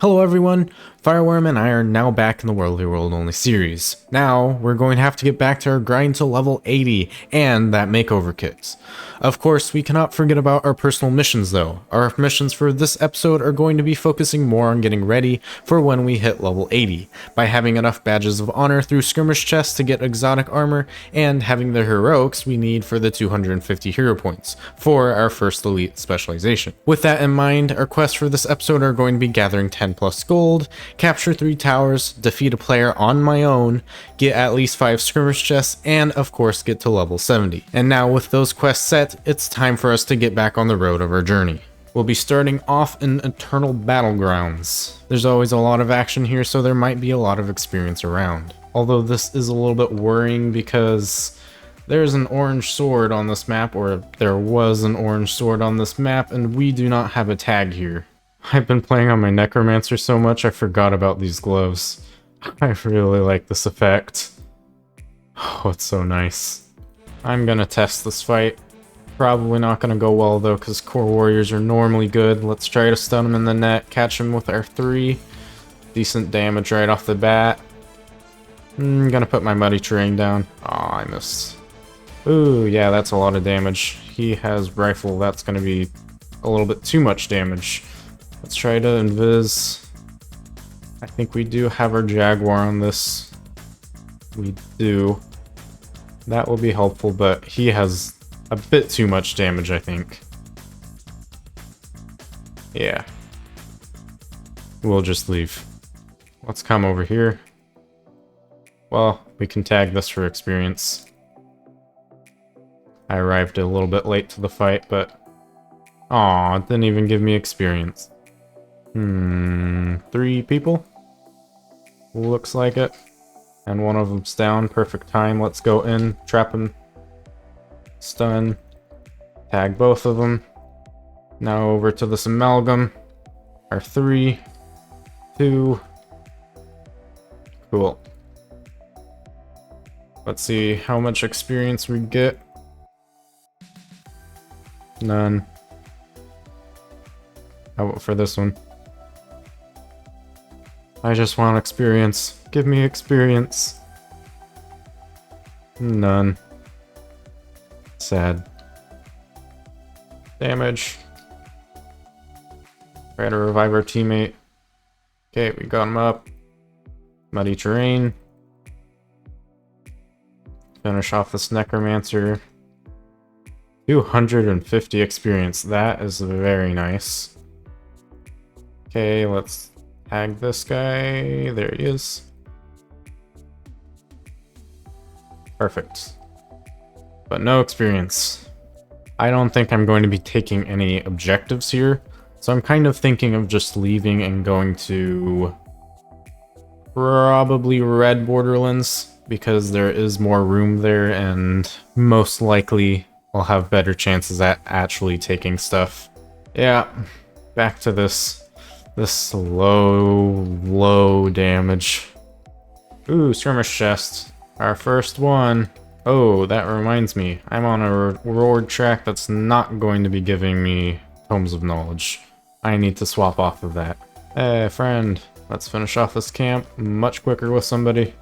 Hello everyone, Fireworm and I are now back in the Worldly World Only series. Now, we're going to have to get back to our grind to level 80 and that makeover kit. Of course, we cannot forget about our personal missions though. Our missions for this episode are going to be focusing more on getting ready for when we hit level 80, by having enough badges of honor through Skirmish Chests to get exotic armor, and having the heroics we need for the 250 hero points for our first elite specialization. With that in mind, our quests for this episode are going to be gathering 10 plus gold, capture 3 towers, defeat a player on my own, get at least 5 skirmish chests, and of course get to level 70. And now with those quests set, it's time for us to get back on the road of our journey. We'll be starting off in Eternal Battlegrounds. There's always a lot of action here, so there might be a lot of experience around. Although this is a little bit worrying because there's an orange sword on this map, or there was an orange sword on this map, and we do not have a tag here. I've been playing on my Necromancer so much I forgot about these gloves. I really like this effect. Oh, it's so nice. I'm gonna test this fight. Probably not gonna go well though, because core warriors are normally good. Let's try to stun him in the net, catch him with our 3. Decent damage right off the bat. I'm gonna put my muddy terrain down. Aw, I missed. Ooh, yeah, that's a lot of damage. He has rifle, that's gonna be a little bit too much damage. Let's try to invis. I think we do have our Jaguar on this. We do. That will be helpful, but he has a bit too much damage, I think. Yeah. We'll just leave. Let's come over here. Well, we can tag this for experience. I arrived a little bit late to the fight, but aw, it didn't even give me experience. 3 people? Looks like it. And one of them's down. Perfect time. Let's go in, trap him, stun, tag both of them. Now over to this amalgam. Our 3, 2. Cool. Let's see how much experience we get. None. How about for this one? I just want experience. Give me experience. None. Sad. Damage. Try to revive our teammate. Okay, we got him up. Muddy terrain. Finish off this Necromancer. 250 experience. That is very nice. Okay, let's tag this guy. There he is. Perfect. But no experience. I don't think I'm going to be taking any objectives here, so I'm kind of thinking of just leaving and going to probably Red Borderlands, because there is more room there and most likely I'll have better chances at actually taking stuff. Yeah, back to this low damage. Ooh, Skirmish Chest. Our first one. Oh, that reminds me. I'm on a reward track that's not going to be giving me Tomes of Knowledge. I need to swap off of that. Hey, friend. Let's finish off this camp much quicker with somebody.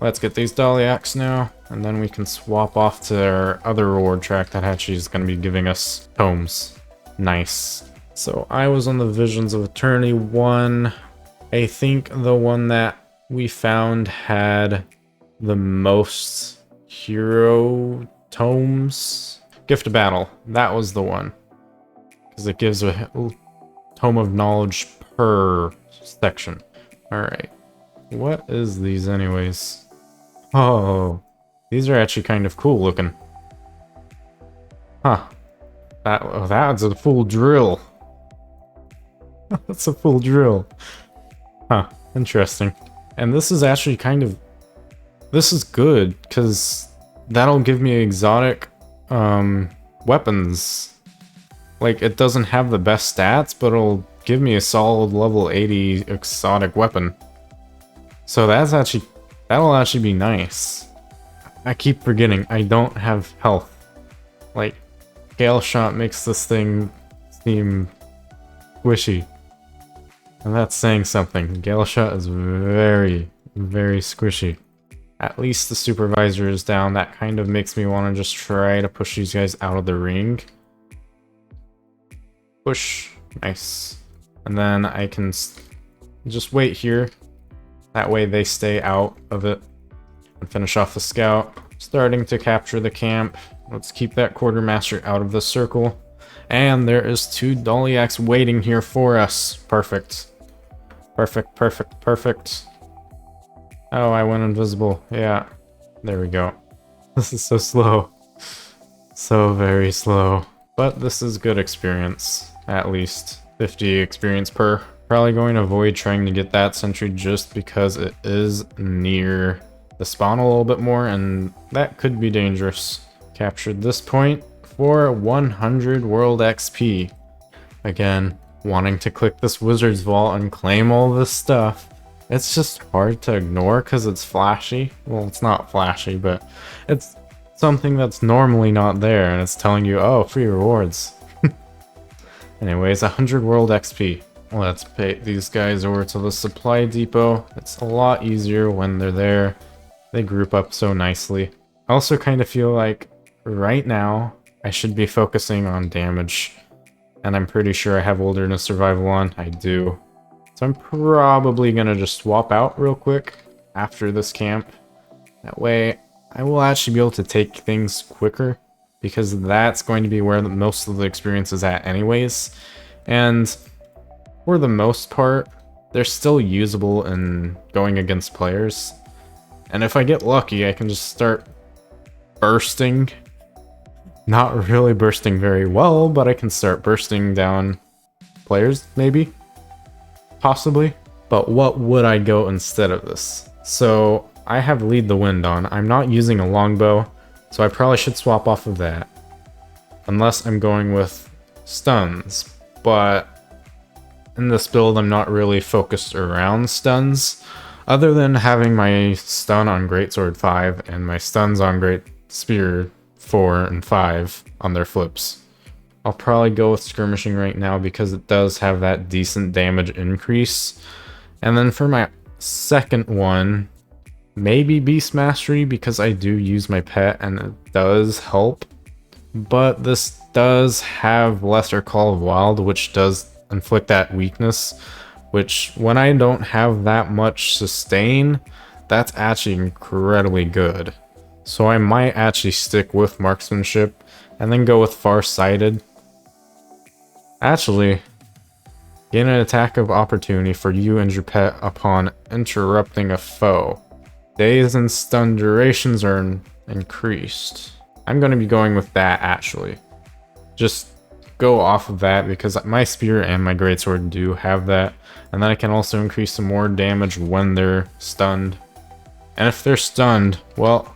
Let's get these Daliacs now, and then we can swap off to our other reward track that actually is going to be giving us tomes. Nice. So I was on the Visions of Eternity one. I think the one that we found had the most hero tomes. Gift of Battle. That was the one. Because it gives a tome of knowledge per section. Alright. What is these anyways? Oh, these are actually kind of cool looking. Huh. That's a full drill. That's a full drill. Huh. Interesting. And this is actually kind of... This is good, because that'll give me exotic weapons. Like, it doesn't have the best stats, but it'll give me a solid level 80 exotic weapon. So that'll actually be nice. I keep forgetting, I don't have health. Like, Gale Shot makes this thing seem squishy. And that's saying something. Gale Shot is very, very squishy. At least the supervisor is down. That kind of makes me want to just try to push these guys out of the ring. Push. Nice. And then I can just wait here. That way they stay out of it. And finish off the scout. Starting to capture the camp. Let's keep that quartermaster out of the circle. And there is 2 Doliacs waiting here for us. Perfect. Perfect, perfect, perfect. Oh, I went invisible. Yeah. There we go. This is so slow. So very slow. But this is good experience. At least 50 experience per. Probably going to avoid trying to get that sentry just because it is near the spawn a little bit more, and that could be dangerous. Captured this point for 100 world XP. Again, wanting to click this wizard's vault and claim all this stuff. It's just hard to ignore because it's flashy. Well, it's not flashy, but it's something that's normally not there, and it's telling you, oh, free rewards. Anyways, 100 world XP. Let's pay these guys over to the supply depot. It's a lot easier when they're there. They group up so nicely. I also kind of feel like right now I should be focusing on damage. And I'm pretty sure I have Wilderness Survival on. I do. So I'm probably gonna just swap out real quick after this camp. That way I will actually be able to take things quicker, because that's going to be where most of the experience is at anyways. And for the most part, they're still usable in going against players. And if I get lucky, I can just start bursting. Not really bursting very well, but I can start bursting down players, maybe. Possibly. But what would I go instead of this? So I have Lead the Wind on. I'm not using a longbow, so I probably should swap off of that. Unless I'm going with stuns. But in this build, I'm not really focused around stuns. Other than having my stun on Greatsword 5 and my stuns on Great Spear 4 and 5 on their flips. I'll probably go with skirmishing right now because it does have that decent damage increase. And then for my second one, maybe Beast Mastery, because I do use my pet and it does help. But this does have Lesser Call of Wild, which does inflict that weakness, which when I don't have that much sustain, that's actually incredibly good. So I might actually stick with Marksmanship and then go with Farsighted. Actually, gain an attack of opportunity for you and your pet upon interrupting a foe. Days and stun durations are increased. I'm going to be going with that actually. Just go off of that because my spear and my greatsword do have that. And then I can also increase some more damage when they're stunned. And if they're stunned, well,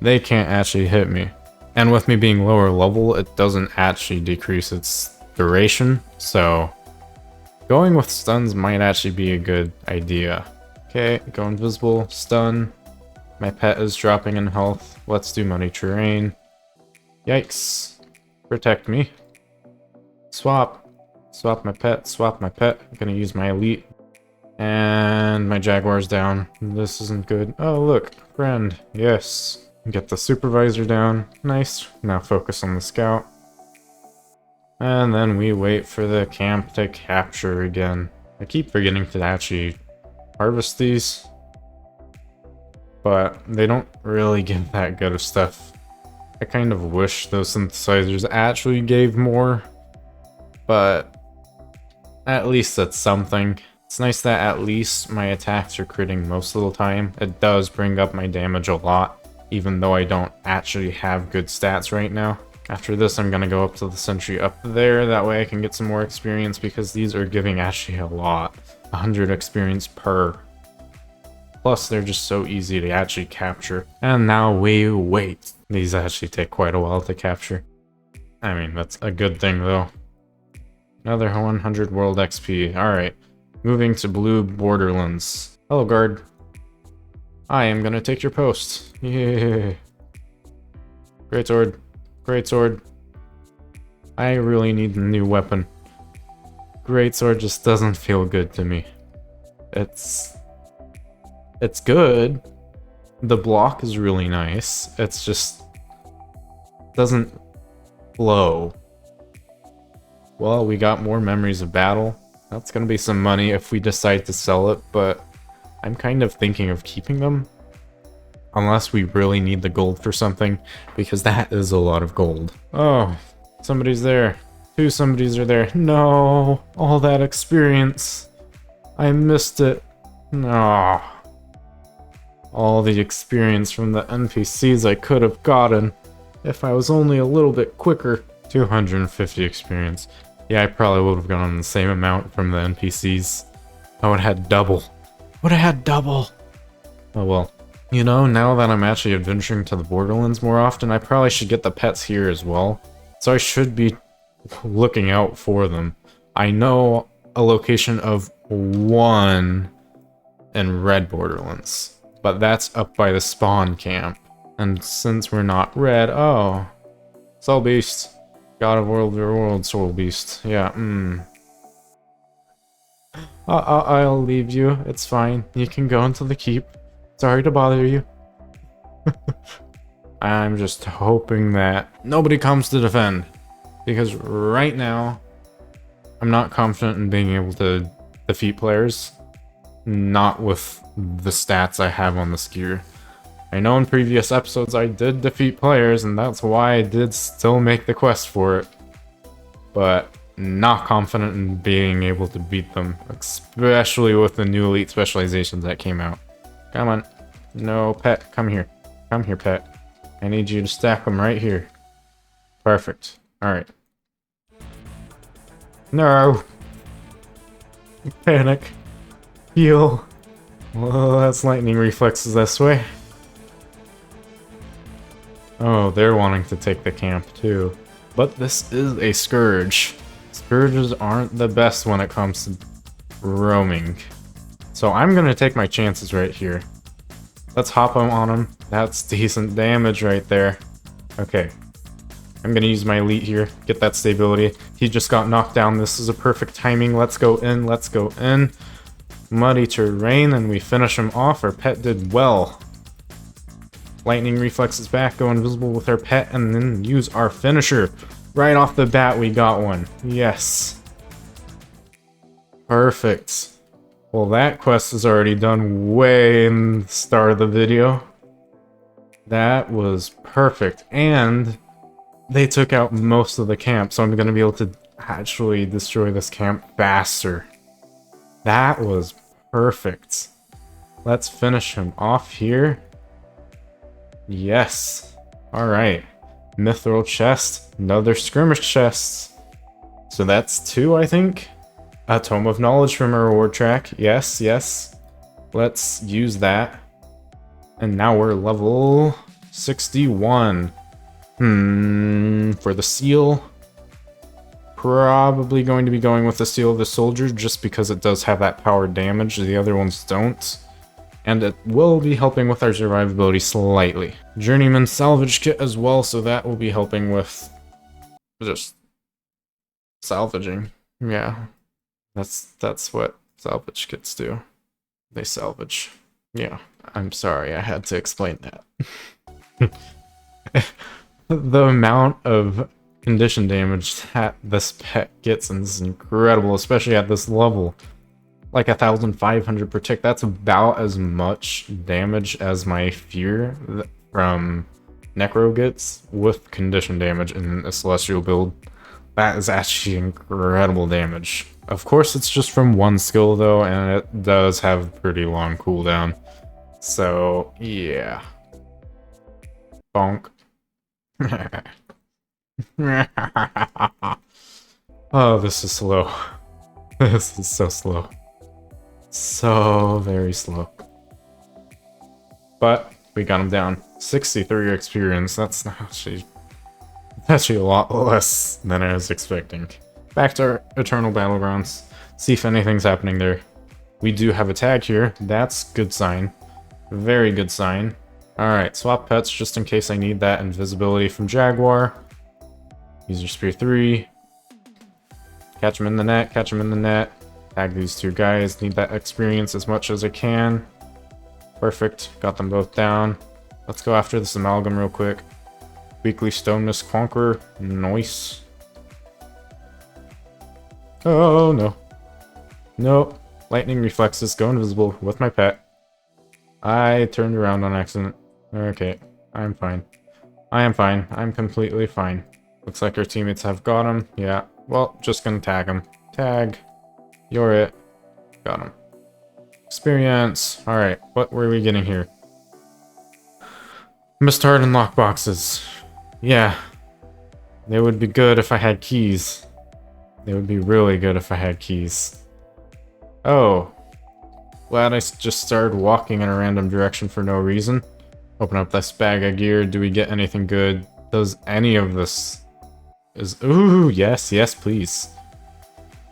they can't actually hit me. And with me being lower level, it doesn't actually decrease its duration, so going with stuns might actually be a good idea. Okay, go invisible, stun. My pet is dropping in health. Let's do muddy terrain. Yikes. Protect me. Swap. Swap my pet, swap my pet. I'm gonna use my elite. And my jaguar's down. This isn't good. Oh look, friend. Yes. Get the supervisor down. Nice. Now focus on the scout. And then we wait for the camp to capture again. I keep forgetting to actually harvest these, but they don't really give that good of stuff. I kind of wish those synthesizers actually gave more, but at least that's something. It's nice that at least my attacks are critting most of the time. It does bring up my damage a lot, even though I don't actually have good stats right now. After this, I'm gonna go up to the sentry up there, that way I can get some more experience because these are giving actually a lot. 100 experience per. Plus, they're just so easy to actually capture. And now we wait. These actually take quite a while to capture. I mean, that's a good thing though. Another 100 world XP. Alright, moving to blue Borderlands. Hello, guard. I am gonna take your post. Yeah. Greatsword. Greatsword. I really need a new weapon. greatsword just doesn't feel good to me. It's good. The block is really nice. It's just doesn't flow. Well, we got more memories of battle. That's gonna be some money if we decide to sell it, but I'm kind of thinking of keeping them. Unless we really need the gold for something, because that is a lot of gold. Oh, somebody's there. Two somebodies are there. No, all that experience. I missed it. No. All the experience from the NPCs I could have gotten if I was only a little bit quicker. 250 experience. Yeah, I probably would have gotten the same amount from the NPCs. I would have had double. Would have had double. Oh well. You know, now that I'm actually adventuring to the Borderlands more often, I probably should get the pets here as well. So I should be looking out for them. I know a location of 1 in Red Borderlands, but that's up by the spawn camp. And since we're not red, oh, Soul Beast. God of World Soul Beast. Yeah, I'll leave you. It's fine. You can go into the keep. Sorry to bother you. I'm just hoping that nobody comes to defend. Because right now, I'm not confident in being able to defeat players. Not with the stats I have on this gear. I know in previous episodes I did defeat players, and that's why I did still make the quest for it. But not confident in being able to beat them. Especially with the new elite specializations that came out. Come on. No, pet, come here. Come here, pet. I need you to stack them right here. Perfect. Alright. No! Panic. Heal. Well, that's lightning reflexes this way. Oh, they're wanting to take the camp too. But this is a Scourge. Scourges aren't the best when it comes to roaming. So I'm gonna take my chances right here. Let's hop on him. That's decent damage right there. Okay. I'm gonna use my elite here. Get that stability. He just got knocked down. This is a perfect timing. Let's go in. Let's go in. Muddy terrain, and we finish him off. Our pet did well. Lightning reflexes back. Go invisible with our pet, and then use our finisher. Right off the bat, we got one. Yes. Perfect. Well, that quest is already done way in the start of the video. That was perfect. And they took out most of the camp, so I'm going to be able to actually destroy this camp faster. That was perfect. Let's finish him off here. Yes. Alright. Mithril chest. Another skirmish chest. So that's 2, I think. A Tome of Knowledge from our reward track. Yes, yes. Let's use that. And now we're level 61. For the seal. Probably going to be going with the Seal of the Soldier just because it does have that power damage. The other ones don't. And it will be helping with our survivability slightly. Journeyman Salvage Kit as well, so that will be helping with just salvaging. Yeah. That's what salvage kits do. They salvage. Yeah, I'm sorry, I had to explain that. The amount of condition damage that this pet gets is incredible, especially at this level. Like 1,500 per tick, that's about as much damage as my Fear from Necro gets with condition damage in a Celestial build. That is actually incredible damage. Of course, it's just from one skill though, and it does have a pretty long cooldown. So, yeah. Bonk. Oh, this is slow. This is so slow. So very slow. But we got him down. 63 experience. That's actually a lot less than I was expecting. Back to our Eternal Battlegrounds. See if anything's happening there. We do have a tag here. That's good sign. Very good sign. Alright, swap pets just in case I need that invisibility from Jaguar. User Spear 3. Catch him in the net, catch him in the net. Tag these two guys. Need that experience as much as I can. Perfect. Got them both down. Let's go after this amalgam real quick. Weekly Stoneness Conqueror. Nice. Oh, no. Nope. Lightning reflexes. Go invisible with my pet. I turned around on accident. Okay. I'm fine. I am fine. I'm completely fine. Looks like our teammates have got him. Yeah. Well, just gonna tag him. Tag. You're it. Got him. Experience. Alright. What were we getting here? Mist Hardened lockboxes. Yeah. They would be good if I had keys. They would be really good if I had keys. Oh. Glad I just started walking in a random direction for no reason. Open up this bag of gear. Do we get anything good? Does any of this... Ooh, yes, yes, please.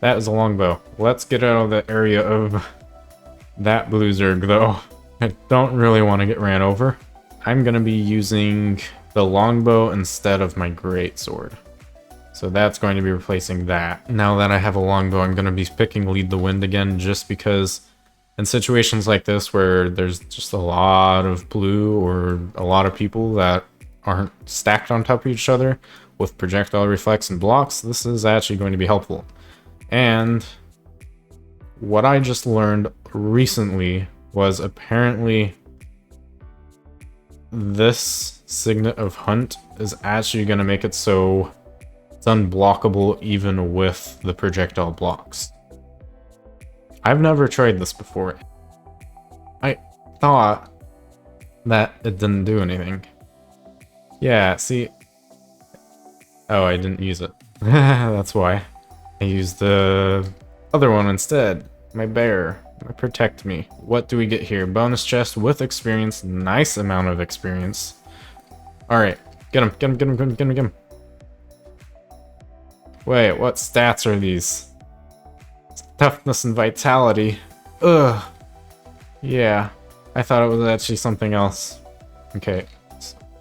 That is a longbow. Let's get out of the area of that blue zerg, though. I don't really want to get ran over. I'm going to be using the longbow instead of my greatsword. So that's going to be replacing that. Now that I have a longbow, I'm going to be picking Lead the Wind again, just because in situations like this where there's just a lot of blue or a lot of people that aren't stacked on top of each other with projectile reflex and blocks, this is actually going to be helpful. And what I just learned recently was apparently this Signet of Hunt is actually going to make it so it's unblockable even with the projectile blocks. I've never tried this before. I thought that it didn't do anything. Yeah, see... Oh, I didn't use it. That's why. I used the other one instead. My bear. Protect me. What do we get here? Bonus chest with experience. Nice amount of experience. Alright. Get him, get him, get him, get him, get him, get him. Wait, what stats are these? Toughness and vitality. Ugh. Yeah. I thought it was actually something else. Okay.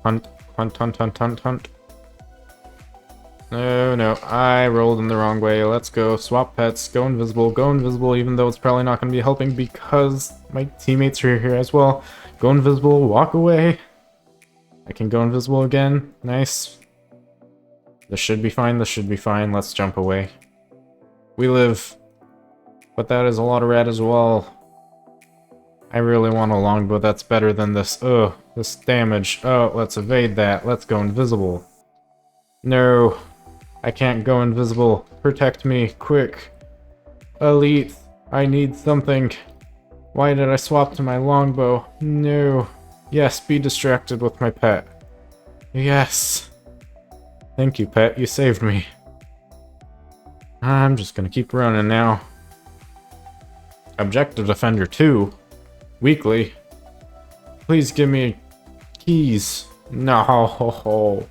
Hunt, hunt, hunt, hunt, hunt, hunt. No, no, I rolled in the wrong way. Let's go. Swap pets. Go invisible, even though it's probably not going to be helping because my teammates are here as well. Go invisible, walk away. I can go invisible again. Nice. This should be fine, this should be fine. Let's jump away. We live. But that is a lot of red as well. I really want a longbow that's better than this. Ugh, this damage. Oh, let's evade that. Let's go invisible. No. I can't go invisible. Protect me, quick. Elite, I need something. Why did I swap to my longbow? No. Yes, be distracted with my pet. Yes. Thank you, pet. You saved me. I'm just gonna keep running now. Objective Defender 2. Weekly. Please give me keys. No.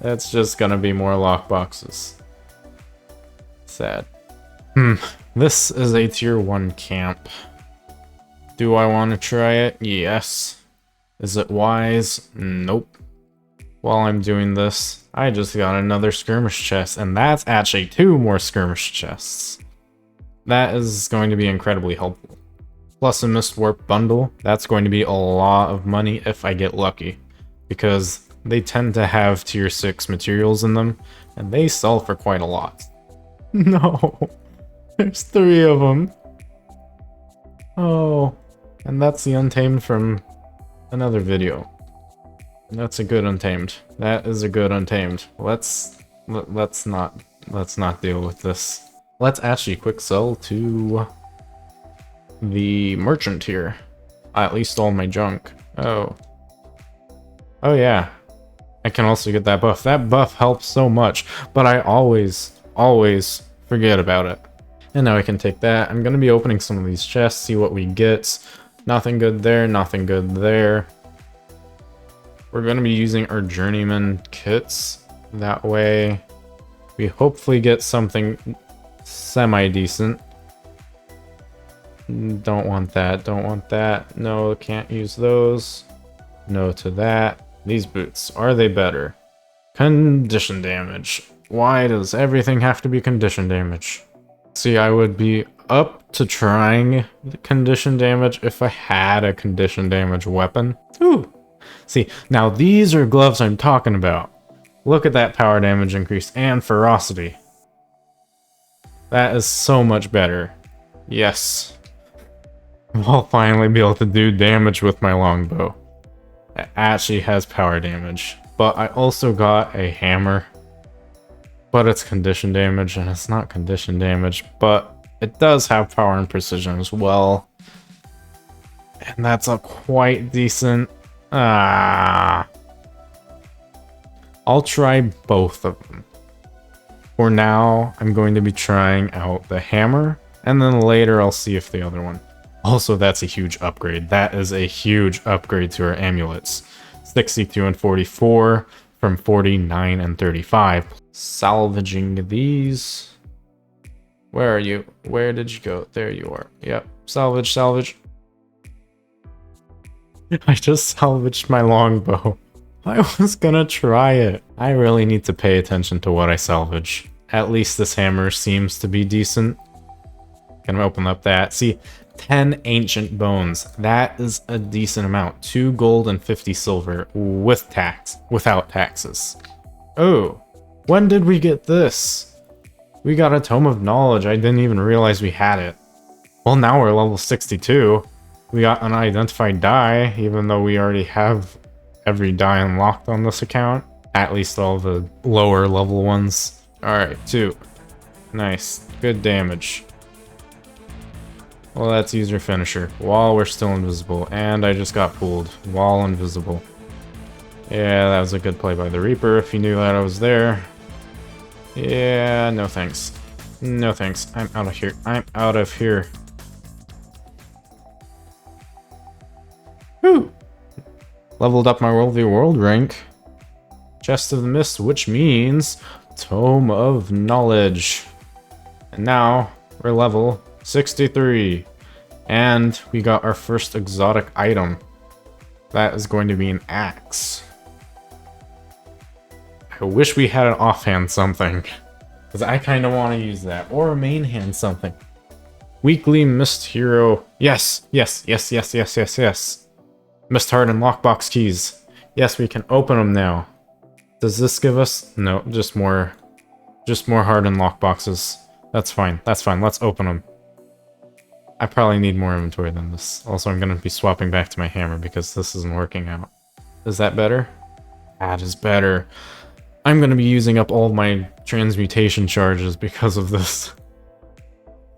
That's just gonna be more lockboxes. Sad. This is a tier 1 camp. Do I want to try it? Yes. Is it wise? Nope. While I'm doing this, I just got another skirmish chest, and that's actually 2 more skirmish chests. That is going to be incredibly helpful. Plus a Mist Warp bundle. That's going to be a lot of money if I get lucky, because they tend to have tier 6 materials in them, and they sell for quite a lot. No, there's 3 of them. Oh, and that's the Untamed from another video. That's a good Untamed. That is a good Untamed. Let's not deal with this. Let's actually quick sell to the merchant here. I at least all my junk. Oh. Oh yeah. I can also get that buff. That buff helps so much, but I always forget about it. And now I can take that. I'm gonna be opening some of these chests, see what we get. Nothing good there, nothing good there. We're gonna be using our journeyman kits. That way, we hopefully get something semi-decent. Don't want that, don't want that. No, can't use those. No to that. These boots, are they better? Condition damage. Why does everything have to be condition damage? See, I would be up to trying condition damage if I had a condition damage weapon. Ooh. See, now these are gloves I'm talking about. Look at that power damage increase and ferocity. That is so much better. Yes. I'll finally be able to do damage with my longbow. It actually has power damage. But I also got a hammer. But it's condition damage, and it's not condition damage, but it does have power and precision as well. And that's a quite decent... I'll try both of them. For now, I'm going to be trying out the hammer, and then later I'll see if the other one. Also, that's a huge upgrade. That is a huge upgrade to our amulets. 62 and 44 from 49 and 35. Salvaging these. Where are you? Where did you go? There you are. Yep. Salvage, salvage. I just salvaged my longbow. I was gonna try it. I really need to pay attention to what I salvage. At least this hammer seems to be decent. Gonna open up that. See, 10 ancient bones. That is a decent amount. 2 gold and 50 silver with tax, without taxes. Oh, when did we get this? We got a Tome of Knowledge. I didn't even realize we had it. Well, now we're level 62. We got an unidentified die, even though we already have every die unlocked on this account. At least all the lower level ones. Alright, 2. Nice. Good damage. Well, let's use your finisher while we're still invisible. And I just got pulled while invisible. Yeah, that was a good play by the Reaper if he knew that I was there. Yeah, no thanks. No thanks. I'm out of here. I'm out of here. Whew! Leveled up my WvW rank. Chest of the Mist, which means Tome of Knowledge. And now we're level 63. And we got our first exotic item. That is going to be an axe. I wish we had an offhand something. Because I kind of want to use that. Or a main hand something. Weekly Mist Hero. Yes, yes, yes, yes, yes, yes, yes. Mist Heart and Lockbox Keys. Yes, we can open them now. Does this give us... No, just more hardened lockboxes. That's fine. That's fine. Let's open them. I probably need more inventory than this. Also, I'm going to be swapping back to my hammer because this isn't working out. Is that better? That is better. I'm going to be using up all of my transmutation charges because of this.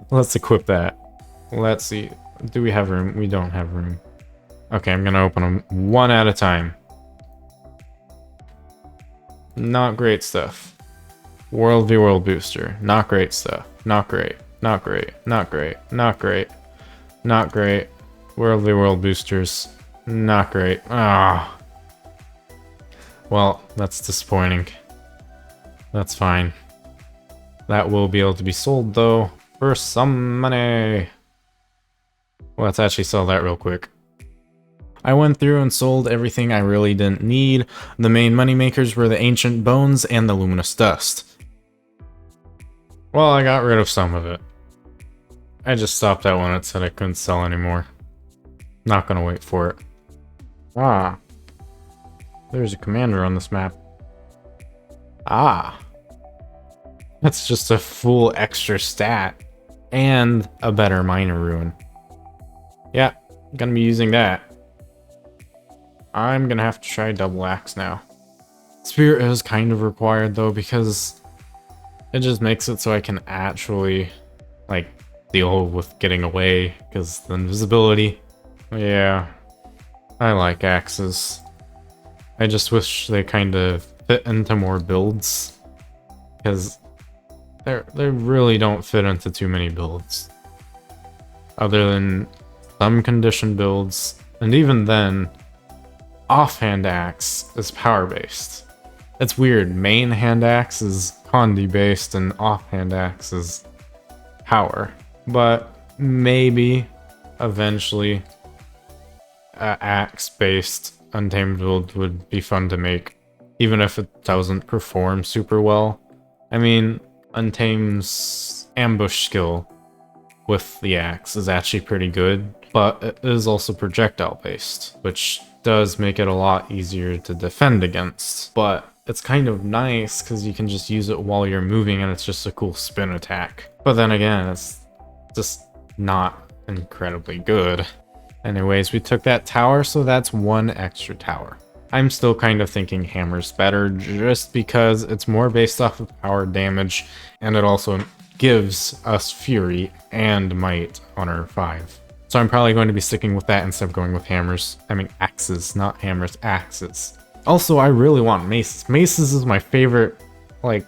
Let's equip that. Let's see. Do we have room? We don't have room. Okay, I'm going to open them one at a time. Not great stuff. WvW booster. Not great stuff. Not great. Not great. Not great. Not great. Not great. WvW boosters. Not great. Ah. Well, that's disappointing. That's fine. That will be able to be sold, though, for some money. Well, let's actually sell that real quick. I went through and sold everything I really didn't need. The main moneymakers were the Ancient Bones and the Luminous Dust. Well, I got rid of some of it. I just stopped at when it said I couldn't sell anymore. Not gonna wait for it. Ah. There's a commander on this map. Ah. That's just a full extra stat. And a better minor ruin. Yeah, gonna be using that. I'm gonna have to try double axe now. Spirit is kind of required though because it just makes it so I can actually like deal with getting away because the invisibility. Yeah, I like axes. I just wish they kind of fit into more builds because they really don't fit into too many builds other than some condition builds, and even then offhand axe is power based. It's weird. Main hand axe is condi based and offhand axe is power. But maybe eventually a axe based untamed build would be fun to make, even if it doesn't perform super well. I mean, Untamed's ambush skill with the axe is actually pretty good, but it is also projectile based, which does make it a lot easier to defend against. But it's kind of nice because you can just use it while you're moving and it's just a cool spin attack. But then again, it's just not incredibly good. Anyways, we took that tower, so that's one extra tower. I'm still kind of thinking hammer's better just because it's more based off of power damage, and it also gives us fury and might on our 5. So I'm probably going to be sticking with that instead of going with hammers. I mean axes, not hammers, axes. Also, I really want maces. Maces is my favorite, like,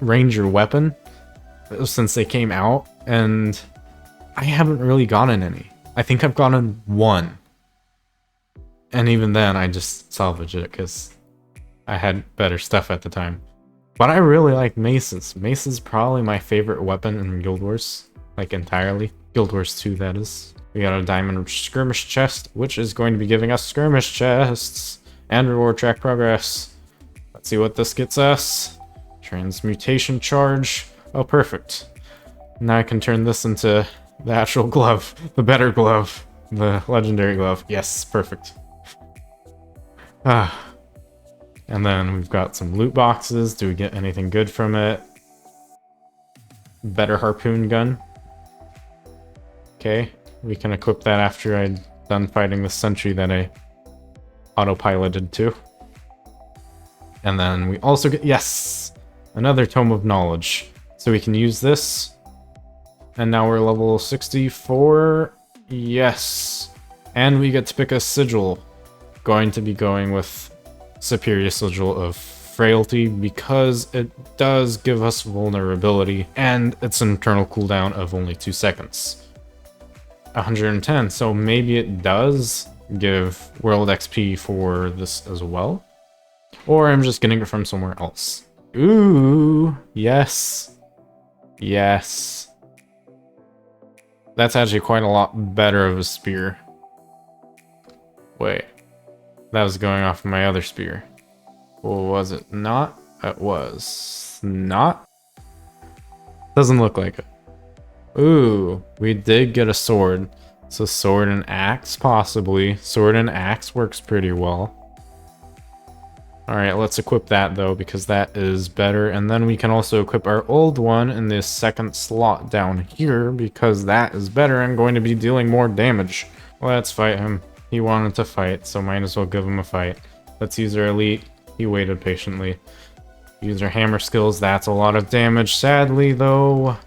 ranger weapon since they came out, and I haven't really gotten any. I think I've gotten one. And even then, I just salvaged it because I had better stuff at the time. But I really like maces. Mace is probably my favorite weapon in Guild Wars. Like, entirely. Guild Wars 2, that is. We got a diamond skirmish chest, which is going to be giving us skirmish chests and reward track progress. Let's see what this gets us. Transmutation charge. Oh, perfect. Now I can turn this into the actual glove. The better glove. The legendary glove. Yes, perfect. And then we've got some loot boxes. Do we get anything good from it? Better harpoon gun. Okay, we can equip that after I'm done fighting the sentry that I autopiloted to. And then we also get, yes, another Tome of Knowledge. So we can use this. And now we're level 64. Yes. And we get to pick a sigil. Going to be going with Superior Sigil of Frailty because it does give us vulnerability and its internal cooldown of only 2 seconds. 110, so maybe it does give world XP for this as well. Or I'm just getting it from somewhere else. Ooh, yes. Yes. That's actually quite a lot better of a spear. Wait. That was going off of my other spear. Or was it not? It was not? Doesn't look like it. Ooh, we did get a sword. So sword and axe, possibly. Sword and axe works pretty well. Alright, let's equip that though, because that is better. And then we can also equip our old one in this second slot down here, because that is better and going to be dealing more damage. Let's fight him. He wanted to fight, so might as well give him a fight. Let's use our elite. He waited patiently. Use our hammer skills. That's a lot of damage. Sadly, though,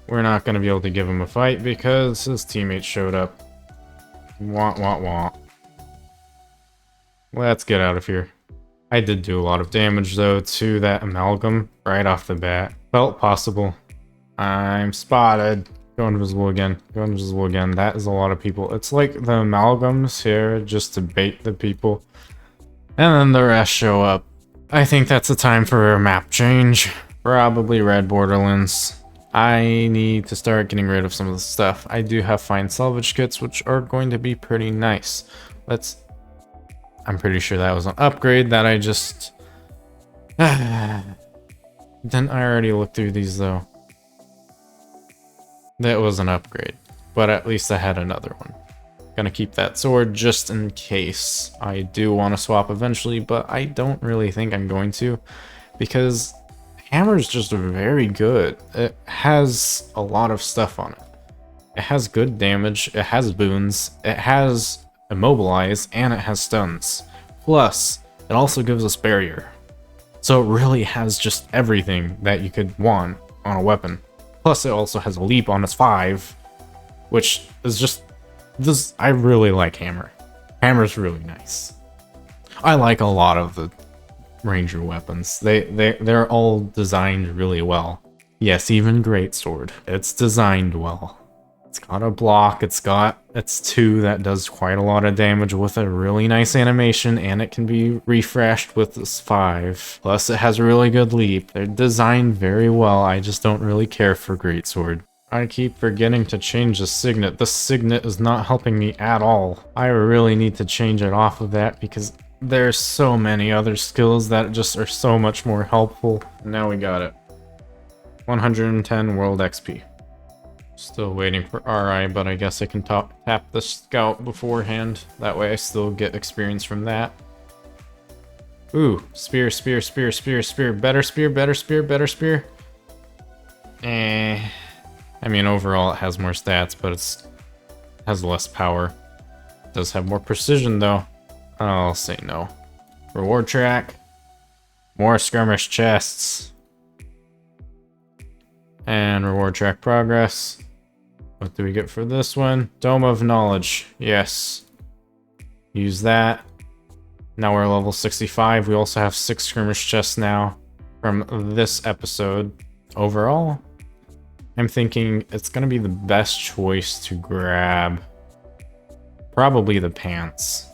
we're not going to be able to give him a fight because his teammates showed up. Wah, wah, wah. Let's get out of here. I did do a lot of damage, though, to that amalgam right off the bat. Felt possible. I'm spotted. Go invisible again. Go invisible again. That is a lot of people. It's like the amalgams here just to bait the people. And then the rest show up. I think that's the time for a map change. Probably red Borderlands. I need to start getting rid of some of the stuff. I do have fine salvage kits, which are going to be pretty nice. I'm pretty sure that was an upgrade that I just... Didn't I already look through these, though? That was an upgrade, but at least I had another one. Gonna keep that sword just in case. I do want to swap eventually, but I don't really think I'm going to, because hammer's just very good. It has a lot of stuff on it. It has good damage, it has boons, it has immobilize, and it has stuns. Plus, it also gives us barrier. So it really has just everything that you could want on a weapon. Plus, it also has a leap on its 5, which is just... this. I really like hammer. Hammer's really nice. I like a lot of the ranger weapons. They're all designed really well. Yes, even greatsword. It's designed well. It's got a block, it's got its 2 that does quite a lot of damage with a really nice animation, and it can be refreshed with this 5. Plus it has a really good leap. They're designed very well. I just don't really care for greatsword. I keep forgetting to change the signet. The signet is not helping me at all. I really need to change it off of that because There's so many other skills that just are so much more helpful. Now we got it. 110 world XP. Still waiting for RI, but I guess I can tap the scout beforehand. That way I still get experience from that. Ooh, spear, spear, spear, spear, spear. Better spear, better spear, better spear. I mean, overall it has more stats, but it has less power. It does have more precision, though. I'll say no. Reward track. More skirmish chests. And reward track progress. What do we get for this one? Dome of Knowledge. Yes. Use that. Now we're level 65. We also have 6 skirmish chests now from this episode. Overall, I'm thinking it's going to be the best choice to grab probably the pants.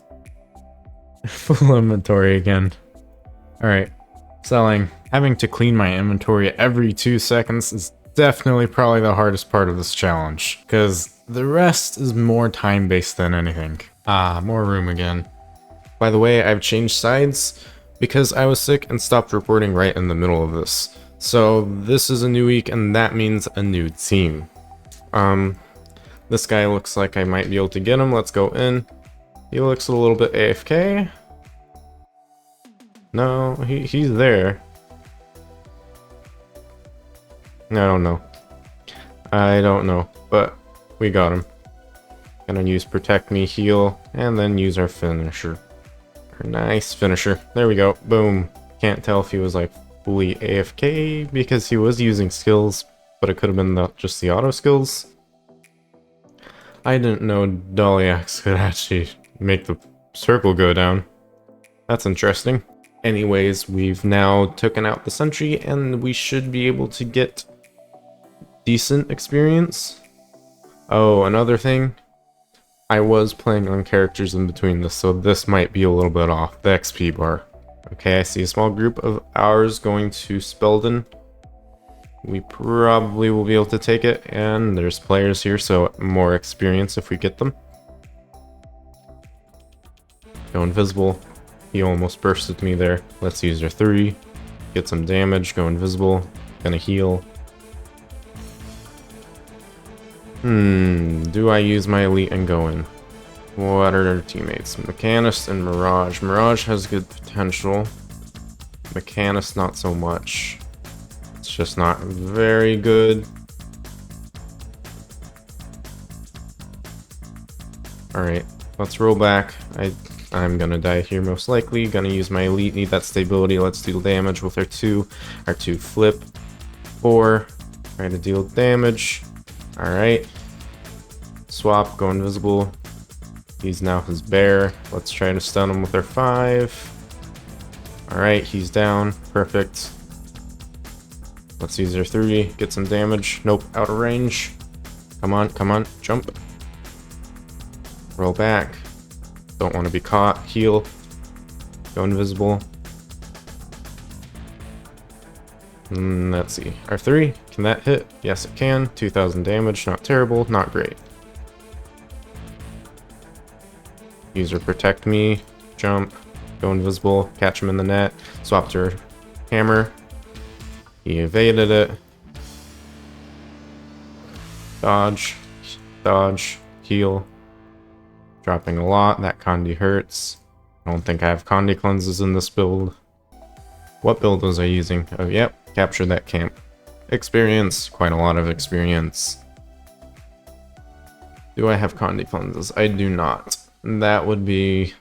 Full inventory again. Alright, selling. Having to clean my inventory every 2 seconds is definitely probably the hardest part of this challenge, because the rest is more time-based than anything. Ah, more room again. By the way, I've changed sides because I was sick and stopped reporting right in the middle of this. So this is a new week, and that means a new team. This guy looks like I might be able to get him. Let's go in. He looks a little bit AFK. No, he's there. I don't know. I don't know, but we got him. Gonna use Protect Me, Heal, and then use our finisher. Our nice finisher. There we go. Boom. Can't tell if he was like fully AFK because he was using skills, but it could have been just the auto skills. I didn't know Dolly Axe could actually make the circle go down. That's interesting. Anyways, we've now taken out the sentry and we should be able to get decent experience. Oh, another thing. I was playing on characters in between this, so this might be a little bit off. The XP bar. Okay, I see a small group of ours going to Spelden. We probably will be able to take it, and there's players here, so more experience if we get them. Go invisible. He almost bursted me there. Let's use our 3. Get some damage, go invisible. Gonna heal. Do I use my elite and go in? What are our teammates? Mechanist and Mirage. Mirage has good potential. Mechanist not so much. It's just not very good. Alright, let's roll back. I'm gonna die here most likely. Gonna use my elite, need that stability. Let's deal damage with our 2. Our 2 flip. 4. Try to deal damage. Alright. Swap, go invisible. He's now his bear. Let's try to stun him with our 5. Alright, he's down. Perfect. Let's use our 3. Get some damage. Nope, out of range. Come on, come on. Jump. Roll back. Don't want to be caught. Heal. Go invisible. Let's see. Our 3. Can that hit? Yes, it can. 2,000 damage. Not terrible. Not great. User Protect Me. Jump. Go invisible. Catch him in the net. Swap to her hammer. He evaded it. Dodge. Dodge. Heal. Dropping a lot. That Condi hurts. I don't think I have Condi cleanses in this build. What build was I using? Oh, yep. Capture that camp. Experience. Quite a lot of experience. Do I have Condi cleanses? I do not. That would be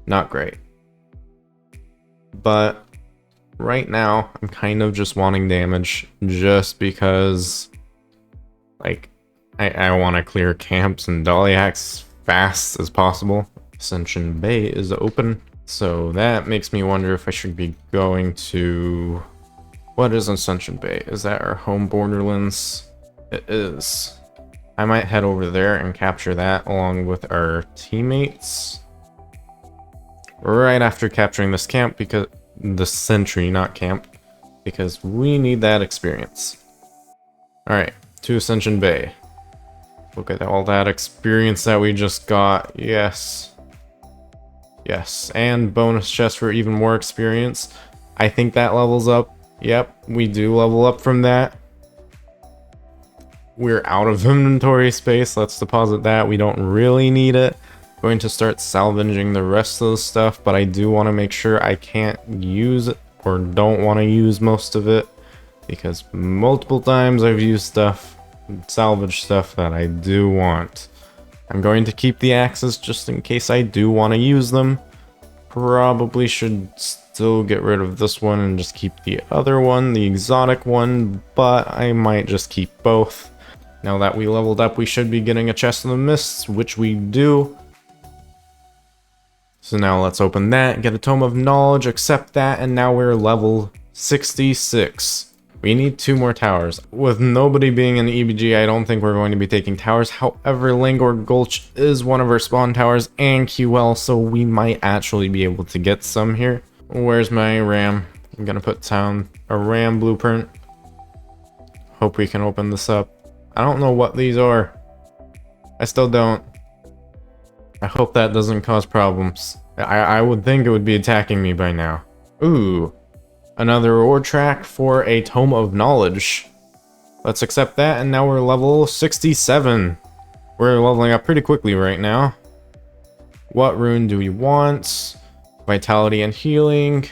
not great. But right now, I'm kind of just wanting damage just because, like, I want to clear camps and dolly hacks fast as possible. Ascension Bay is open, so that makes me wonder if I should be going to... What is Ascension Bay? Is that our home Borderlands? It is. I might head over there and capture that along with our teammates right after capturing this camp, because the sentry, not camp, because we need that experience. Alright, to Ascension Bay. Look at all that experience that we just got. Yes. Yes, and bonus chest for even more experience. I think that levels up. Yep, we do level up from that. We're out of inventory space. Let's deposit that. We don't really need it. Going to start salvaging the rest of the stuff, but I do want to make sure I can't use it or don't want to use most of it, because multiple times I've used stuff, salvage stuff that I do want. I'm going to keep the axes just in case I do want to use them. Probably should still get rid of this one and just keep the other one, the exotic one, but I might just keep both. Now that we leveled up, we should be getting a chest of the mists, which we do. So now let's open that, get a tome of knowledge, accept that, and now we're level 66. We need 2 more towers. With nobody being in the EBG, I don't think we're going to be taking towers. However, Langor Gulch is one of our spawn towers and QL, so we might actually be able to get some here. Where's my RAM? I'm gonna put down a RAM blueprint. Hope we can open this up. I don't know what these are. I still don't. I hope that doesn't cause problems. I would think it would be attacking me by now. Ooh. Another reward track for a tome of knowledge. Let's accept that, and now we're level 67. We're leveling up pretty quickly right now. What rune do we want? Vitality and healing,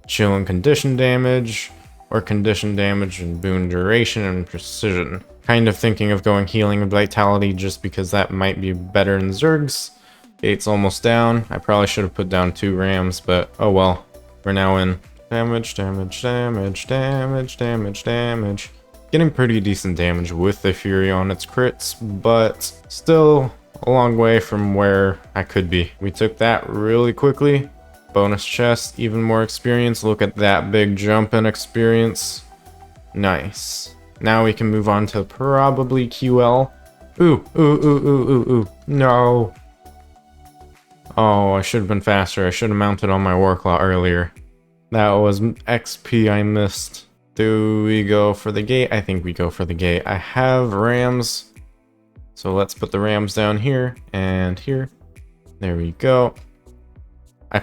chill and condition damage, or condition damage and boon duration and precision. Kind of thinking of going healing and vitality just because that might be better in Zerg's. Gate's almost down. I probably should have put down 2 rams, but oh well. We're now in. Damage, damage, damage, damage, damage, damage. Getting pretty decent damage with the Fury on its crits, but still a long way from where I could be. We took that really quickly. Bonus chest, even more experience. Look at that big jump in experience. Nice. Now we can move on to probably QL. Ooh, ooh, ooh, ooh, ooh, ooh. No. Oh, I should have been faster. I should have mounted on my Warclaw earlier. That was XP I missed. Do we go for the gate? I think we go for the gate. I have rams. So let's put the rams down here and here. There we go. I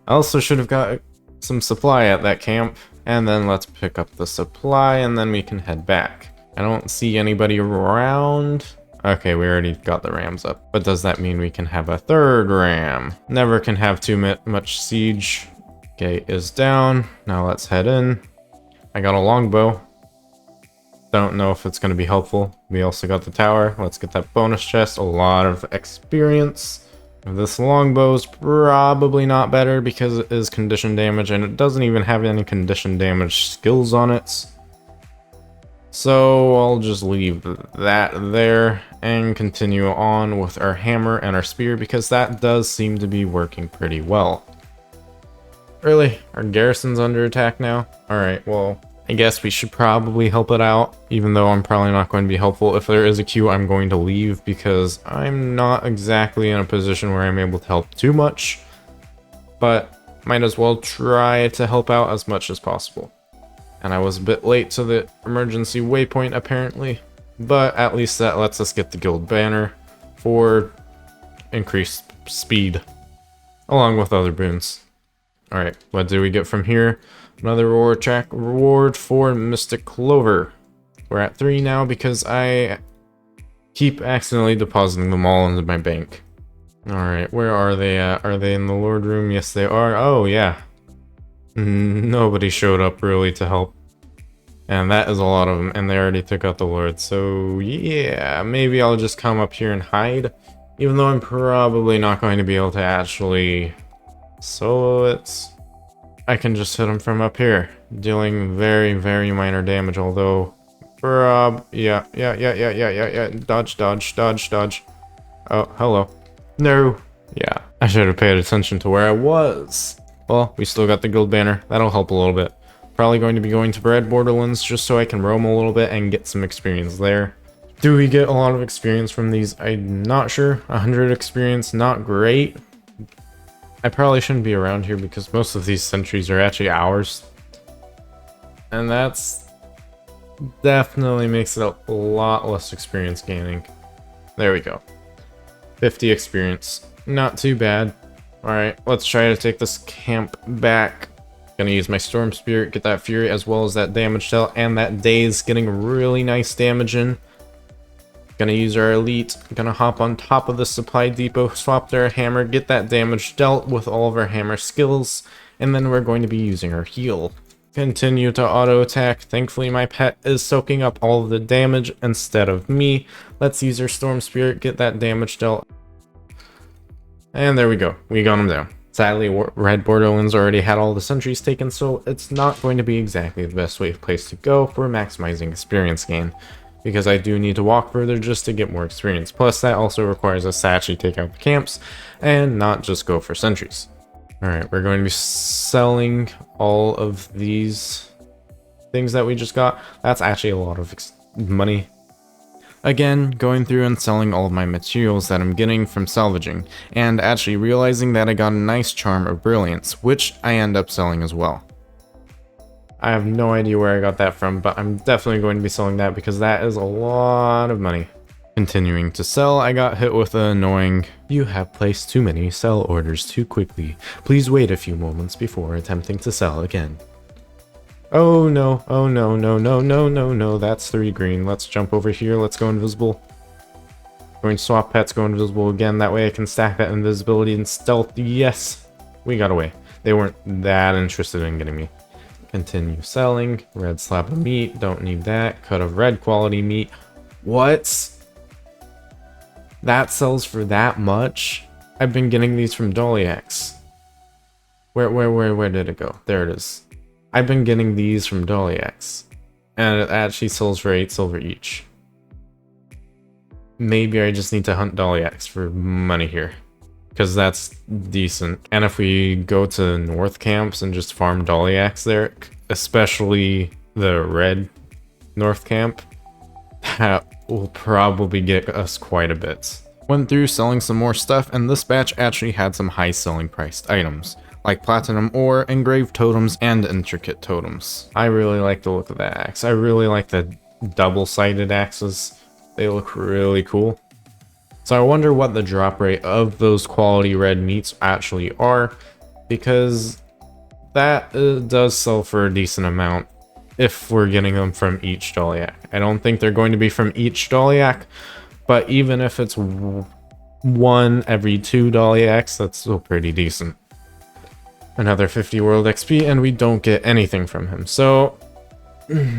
also should have got some supply at that camp. And then let's pick up the supply and then we can head back. I don't see anybody around. Okay, we already got the rams up. But does that mean we can have a 3rd ram? Never can have too much siege. Gate is down. Now let's head in. I got a longbow. Don't know if it's going to be helpful. We also got the tower. Let's get that bonus chest. A lot of experience. This longbow is probably not better because it is condition damage and it doesn't even have any condition damage skills on it. So I'll just leave that there and continue on with our hammer and our spear because that does seem to be working pretty well. Really? Our garrison's under attack now? Alright, well, I guess we should probably help it out, even though I'm probably not going to be helpful. If there is a queue, I'm going to leave because I'm not exactly in a position where I'm able to help too much, but might as well try to help out as much as possible. And I was a bit late to the emergency waypoint apparently, but at least that lets us get the guild banner for increased speed, along with other boons. Alright, what do we get from here? Another reward track, reward for Mystic Clover. We're at 3 now because I keep accidentally depositing them all into my bank. Alright, where are they at? Are they in the Lord Room? Yes, they are. Oh, yeah. Nobody showed up really to help. And that is a lot of them, and they already took out the Lord. So, yeah, maybe I'll just come up here and hide. Even though I'm probably not going to be able to actually solo it. I can just hit him from up here, dealing very, very minor damage, although... yeah. Dodge, dodge, dodge, dodge. Oh, hello. No. Yeah, I should have paid attention to where I was. Well, we still got the guild banner. That'll help a little bit. Probably going to be going to Borderlands just so I can roam a little bit and get some experience there. Do we get a lot of experience from these? I'm not sure. 100 experience, not great. I probably shouldn't be around here because most of these sentries are actually ours. And that's definitely makes it a lot less experience gaining. There we go. 50 experience. Not too bad. Alright, let's try to take this camp back. Gonna use my Storm Spirit, get that Fury, as well as that damage dealt, and that Daze getting really nice damage in. Gonna use our Elite, gonna hop on top of the Supply Depot, swap their Hammer, get that damage dealt with all of our Hammer skills, and then we're going to be using our Heal. Continue to auto attack. Thankfully my pet is soaking up all of the damage instead of me. Let's use our Storm Spirit, get that damage dealt. And there we go, we got him down. Sadly, Red Borderlands already had all the sentries taken, so it's not going to be exactly the best place to go for maximizing experience gain, because I do need to walk further just to get more experience. Plus, that also requires us to actually take out the camps and not just go for sentries. Alright, we're going to be selling all of these things that we just got. That's actually a lot of money. Again, going through and selling all of my materials that I'm getting from salvaging, and actually realizing that I got a nice Charm of Brilliance, which I end up selling as well. I have no idea where I got that from, but I'm definitely going to be selling that because that is a lot of money. Continuing to sell, I got hit with an annoying, "You have placed too many sell orders too quickly. Please wait a few moments before attempting to sell again." Oh no, oh no, no, no, no, no, no, that's 3 green. Let's jump over here, let's go invisible. Going to swap pets, go invisible again, that way I can stack that invisibility and stealth. Yes! We got away. They weren't that interested in getting me. Continue selling. Red slab of meat, don't need that. Cut of red quality meat. What? That sells for that much? I've been getting these from Doliax. Where did it go? There it is. I've been getting these from Doliax, and it actually sells for 8 silver each. Maybe I just need to hunt Doliax for money here, because that's decent. And if we go to North camps and just farm Doliax there, especially the red North camp, that will probably get us quite a bit. Went through selling some more stuff, and this batch actually had some high selling priced items, like platinum ore, engraved totems, and intricate totems. I really like the look of that axe. I really like the double-sided axes. They look really cool. So I wonder what the drop rate of those quality red meats actually are, because that does sell for a decent amount if we're getting them from each Doliac. I don't think they're going to be from each Doliac, but even if it's 1 every 2 Doliacs, that's still pretty decent. Another 50 world XP, and we don't get anything from him. So,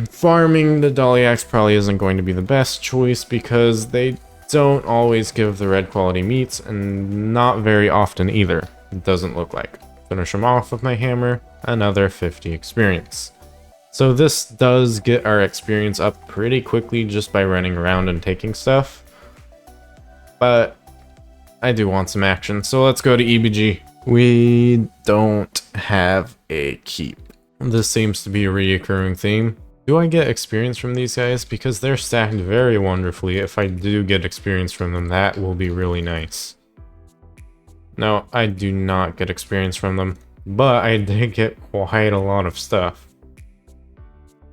farming the Doliacs probably isn't going to be the best choice because they don't always give the red quality meats, and not very often either, it doesn't look like. Finish him off with my hammer, another 50 experience. So this does get our experience up pretty quickly just by running around and taking stuff. But I do want some action, so let's go to EBG. We don't have a keep. This seems to be a reoccurring theme. Do I get experience from these guys? Because they're stacked very wonderfully. If I do get experience from them, that will be really nice. No, I do not get experience from them, but I did get quite a lot of stuff.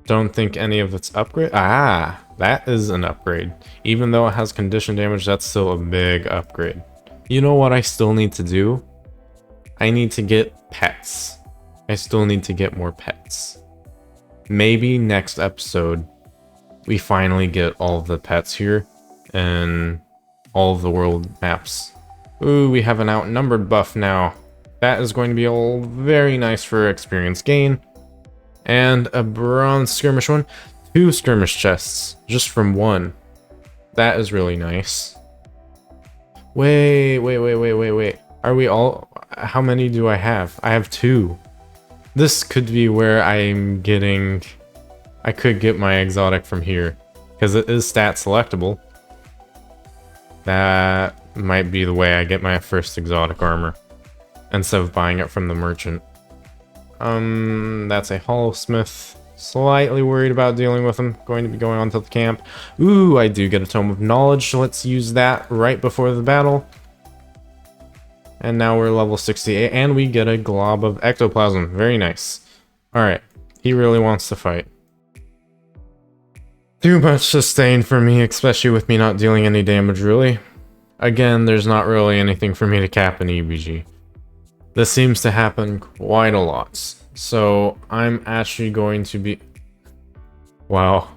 Don't think any of it's upgrade. Ah, that is an upgrade. Even though it has condition damage, that's still a big upgrade. You know what I still need to do? I need to get pets. I still need to get more pets. Maybe next episode, we finally get all of the pets here and all of the world maps. Ooh, we have an outnumbered buff now. That is going to be all very nice for experience gain. And a bronze skirmish one. 2 skirmish chests, just from 1. That is really nice. Wait. Are we all... How many do I have? I have 2. This could be where I'm getting... I could get my exotic from here, because it is stat selectable. That might be the way I get my first exotic armor, instead of buying it from the merchant. That's a Hollowsmith. Slightly worried about dealing with him. Going to be going on to the camp. Ooh, I do get a Tome of Knowledge, so let's use that right before the battle. And now we're level 68, and we get a glob of ectoplasm. Very nice. Alright, he really wants to fight. Too much sustain for me, especially with me not dealing any damage, really. Again, there's not really anything for me to cap in EBG. This seems to happen quite a lot. So I'm actually going to be... Wow,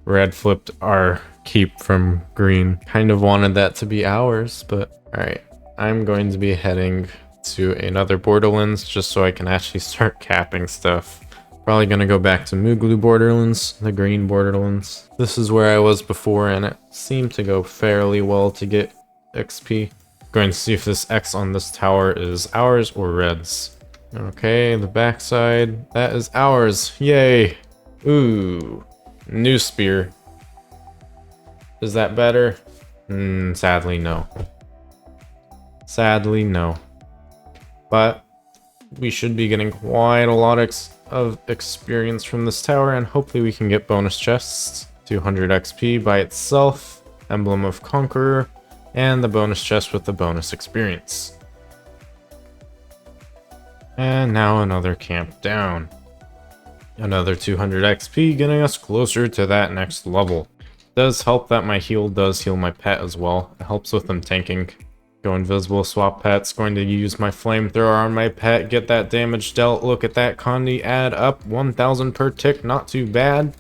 red flipped our keep from green. Kind of wanted that to be ours, but alright. I'm going to be heading to another Borderlands just so I can actually start capping stuff. Probably gonna go back to Mooglu Borderlands, the green Borderlands. This is where I was before and it seemed to go fairly well to get XP. Going to see if this X on this tower is ours or red's. Okay, the backside, that is ours. Yay! Ooh, new spear. Is that better? Sadly no. Sadly no. But we should be getting quite a lot of experience from this tower, and hopefully we can get bonus chests. 200 XP by itself, Emblem of Conqueror, and the bonus chest with the bonus experience. And now another camp down. Another 200 XP, getting us closer to that next level. Does help that my heal does heal my pet as well. It helps with them tanking. Go invisible, swap pets. Going to use my flamethrower on my pet, get that damage dealt. Look at that Condi add up 1,000 per tick, not too bad.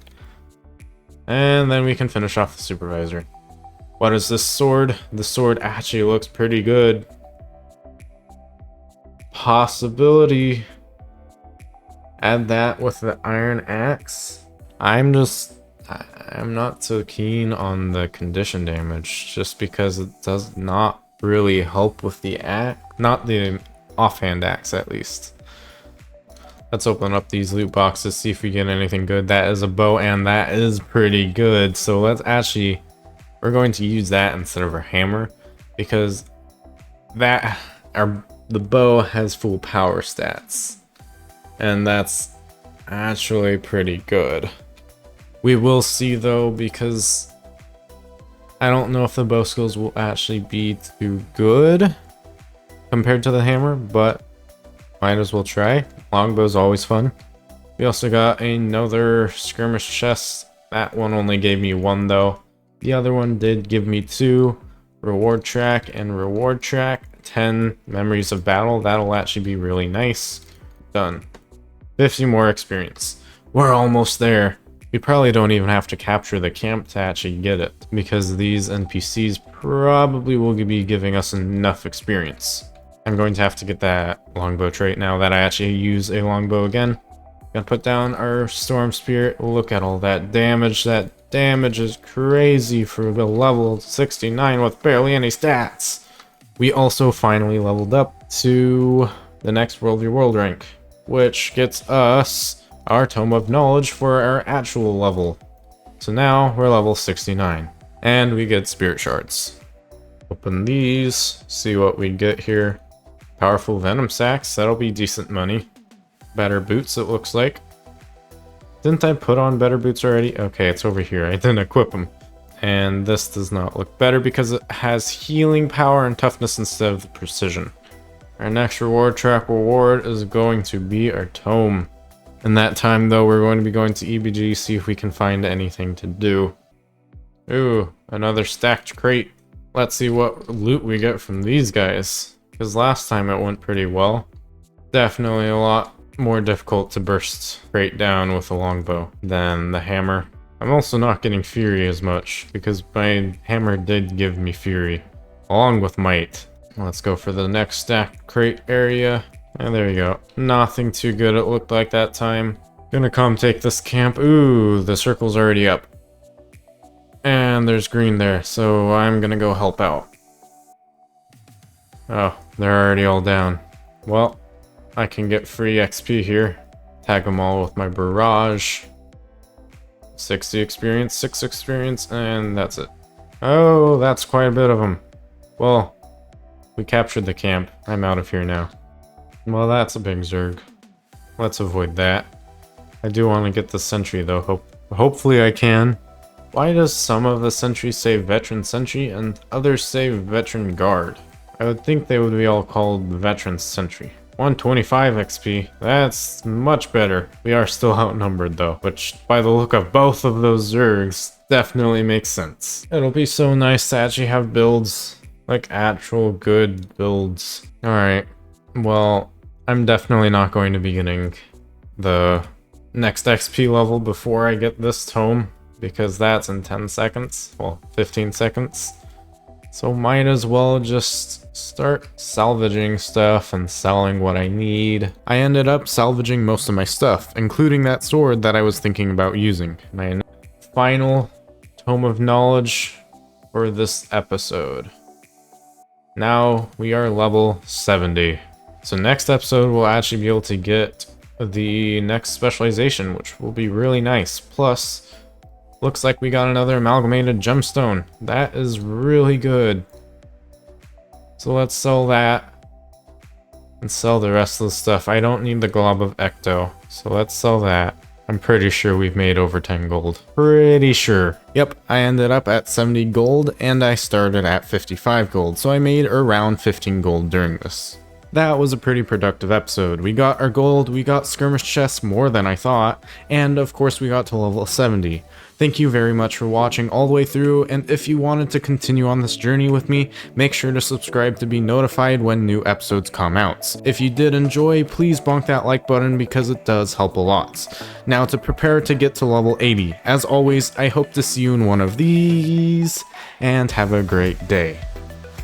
And then we can finish off the supervisor. What is this sword? The sword actually looks pretty good. Possibility. Add that with the iron axe. I'm not so keen on the condition damage just because it does not really help with the axe. Not the offhand axe at least. Let's open up these loot boxes, see if we get anything good. That is a bow and that is pretty good. So let's actually... We're going to use that instead of our hammer because the bow has full power stats and that's actually pretty good. We will see though, because I don't know if the bow skills will actually be too good compared to the hammer, but might as well try. Longbow's always fun. We also got another Skirmish Chest. That one only gave me 1 though. The other one did give me 2. Reward track and reward track. 10 memories of battle. That'll actually be really nice. Done. 50 more experience. We're almost there. We probably don't even have to capture the camp to actually get it, because these NPCs probably will be giving us enough experience. I'm going to have to get that longbow trait now that I actually use a longbow again. Gonna put down our storm spirit. Look at all that damage. That damage is crazy for the level 69 with barely any stats. We also finally leveled up to the next World v World rank, which gets us our Tome of Knowledge for our actual level. So now we're level 69, and we get Spirit Shards. Open these, see what we get here. Powerful Venom Sacks, that'll be decent money. Better boots, it looks like. Didn't I put on better boots already? Okay, it's over here. I didn't equip them. And this does not look better because it has healing power and toughness instead of the precision. Our next reward track reward is going to be our tome. In that time though, we're going to be going to EBG, see if we can find anything to do. Ooh, another stacked crate. Let's see what loot we get from these guys, because last time it went pretty well. Definitely a lot more difficult to burst crate down with a longbow than the hammer. I'm also not getting fury as much because my hammer did give me fury along with might. Let's go for the next stacked crate area. And there you go. Nothing too good it looked like that time. Gonna come take this camp. Ooh, the circle's already up. And there's green there, so I'm gonna go help out. Oh, they're already all down. Well, I can get free XP here. Tag them all with my barrage. 60 experience, 6 experience, and that's it. Oh, that's quite a bit of them. Well, we captured the camp. I'm out of here now. Well, that's a big Zerg. Let's avoid that. I do want to get the sentry though. Hopefully I can. Why does some of the sentries say veteran sentry and others say veteran guard? I would think they would be all called veteran sentry. 125 XP, that's much better. We are still outnumbered though, which by the look of both of those Zergs, definitely makes sense. It'll be so nice to actually have builds, like actual good builds. Alright, well, I'm definitely not going to be getting the next XP level before I get this tome, because that's in 10 seconds, well, 15 seconds. So might as well just start salvaging stuff and selling what I need. I ended up salvaging most of my stuff, including that sword that I was thinking about using. My final tome of knowledge for this episode. Now we are level 70. So next episode we'll actually be able to get the next specialization, which will be really nice. Plus, looks like we got another amalgamated gemstone. That is really good. So let's sell that and sell the rest of the stuff. I don't need the glob of ecto, so let's sell that. I'm pretty sure we've made over 10 gold. Pretty sure. Yep, I ended up at 70 gold and I started at 55 gold, so I made around 15 gold during this. That was a pretty productive episode. We got our gold, we got skirmish chests more than I thought, and of course we got to level 70. Thank you very much for watching all the way through, and if you wanted to continue on this journey with me, make sure to subscribe to be notified when new episodes come out. If you did enjoy, please bonk that like button because it does help a lot. Now to prepare to get to level 80. As always, I hope to see you in one of these, and have a great day.